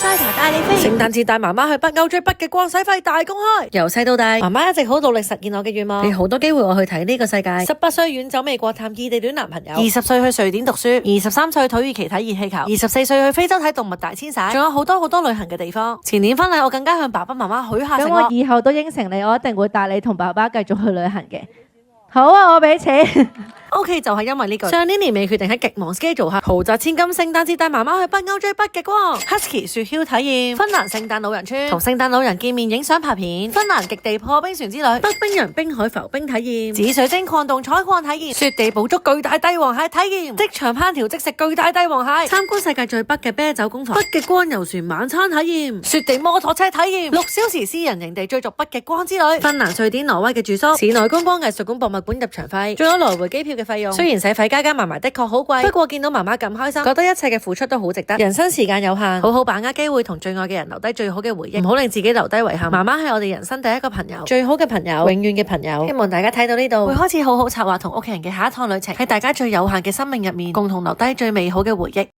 Insider 帶你飛。聖誕節帶媽媽去北歐追北極光使費大公開。由細到大，媽媽一直好努力實現我嘅願望，俾好多機會我去睇呢個世界。18歲遠走美國探異地戀男朋友，20歲去瑞典讀書，23歲土耳其睇熱氣球，24歲去非洲睇動物大遷徙，仲有好多好多旅行嘅地方。前年婚禮我更加向爸爸媽媽許下承諾，咁我以後都應承你，我一定會帶你同爸爸繼續去旅行嘅。好啊，我俾錢。OK 就係因為呢句，上年年尾決定喺極忙 schedule 下，豪擲千金，聖誕節帶媽媽去北歐追北極光 ，Husky 雪橇體驗，芬蘭聖誕老人村，同聖誕老人見面影相拍片，芬蘭極地破冰船之旅，北冰洋冰海浮冰體驗，紫水晶礦洞採礦體驗，雪地捕捉巨大帝王蟹體驗，即場烹調即食巨大帝王蟹，參觀世界最北嘅啤酒工房，北極光遊船晚餐體驗，雪地摩托車體驗，6小時私人營地追逐北極光之旅，芬蘭、瑞典、挪威嘅住宿，市內觀光藝術館博物館入場費，仲有來回機票嘅費用，雖然使費加埋的確好貴，不過見到媽媽咁開心，覺得一切嘅付出都好值得。人生時間有限，好好把握機會，同最愛嘅人留低最好嘅回憶，唔好令自己留低遺憾。媽媽係我哋人生第一個朋友，最好嘅朋友，永遠嘅朋友。希望大家睇到呢度，會開始好好策劃同屋企人嘅下一趟旅程，喺大家最有限嘅生命入面，共同留低最美好嘅回憶。